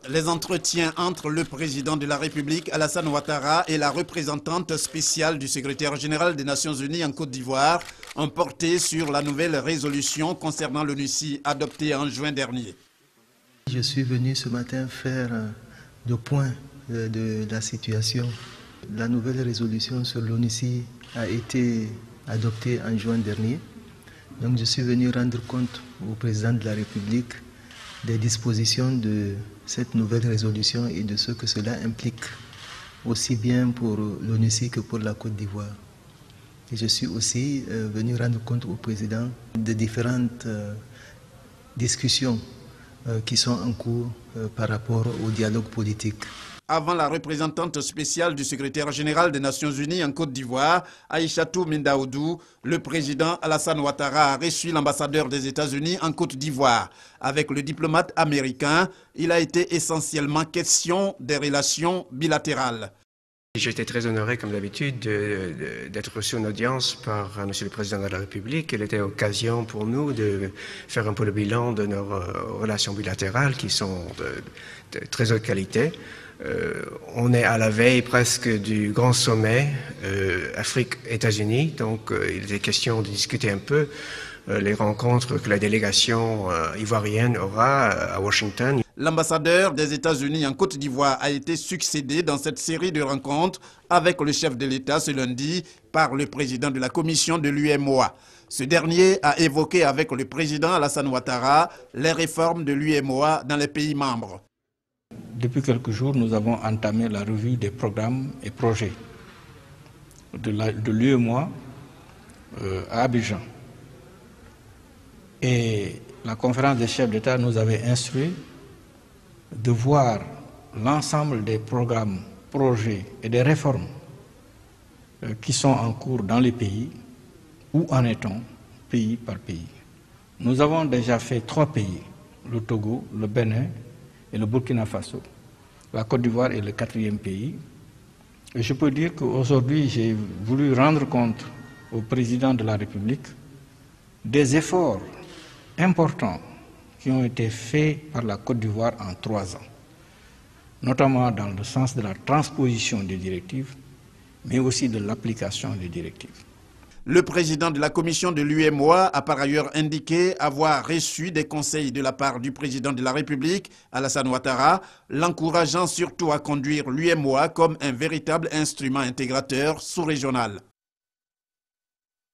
Les entretiens entre le président de la République, Alassane Ouattara, et la représentante spéciale du secrétaire général des Nations Unies en Côte d'Ivoire ont porté sur la nouvelle résolution concernant l'ONUCI adoptée en juin dernier. Je suis venu ce matin faire le point de la situation. La nouvelle résolution sur l'ONUCI a été adoptée en juin dernier. Donc je suis venu rendre compte au président de la République des dispositions de cette nouvelle résolution et de ce que cela implique, aussi bien pour l'ONUCI que pour la Côte d'Ivoire. Et je suis aussi venu rendre compte au président de différentes discussions qui sont en cours par rapport au dialogue politique. Avant la représentante spéciale du secrétaire général des Nations Unies en Côte d'Ivoire, Aïchatou Mindaoudou, le président Alassane Ouattara a reçu l'ambassadeur des États-Unis en Côte d'Ivoire. Avec le diplomate américain, il a été essentiellement question des relations bilatérales. J'étais très honoré, comme d'habitude, d'être reçu en audience par M. le Président de la République. Il était l'occasion pour nous de faire un peu le bilan de nos relations bilatérales qui sont de très haute qualité. On est à la veille presque du grand sommet Afrique-États-Unis, donc il était question de discuter un peu les rencontres que la délégation ivoirienne aura à Washington. L'ambassadeur des États-Unis en Côte d'Ivoire a été succédé dans cette série de rencontres avec le chef de l'État ce lundi par le président de la commission de l'UEMOA. Ce dernier a évoqué avec le président Alassane Ouattara les réformes de l'UEMOA dans les pays membres. Depuis quelques jours, nous avons entamé la revue des programmes et projets de l'UEMOA à Abidjan. Et la conférence des chefs d'État nous avait instruit de voir l'ensemble des programmes, projets et des réformes qui sont en cours dans les pays. Où en est-on, pays par pays? Nous avons déjà fait 3 pays, le Togo, le Bénin et le Burkina Faso. La Côte d'Ivoire est le 4e pays. Et je peux dire qu'aujourd'hui, j'ai voulu rendre compte au président de la République des efforts importants qui ont été faits par la Côte d'Ivoire en 3 ans, notamment dans le sens de la transposition des directives, mais aussi de l'application des directives. Le président de la commission de l'UEMOA a par ailleurs indiqué avoir reçu des conseils de la part du président de la République, Alassane Ouattara, l'encourageant surtout à conduire l'UEMOA comme un véritable instrument intégrateur sous-régional.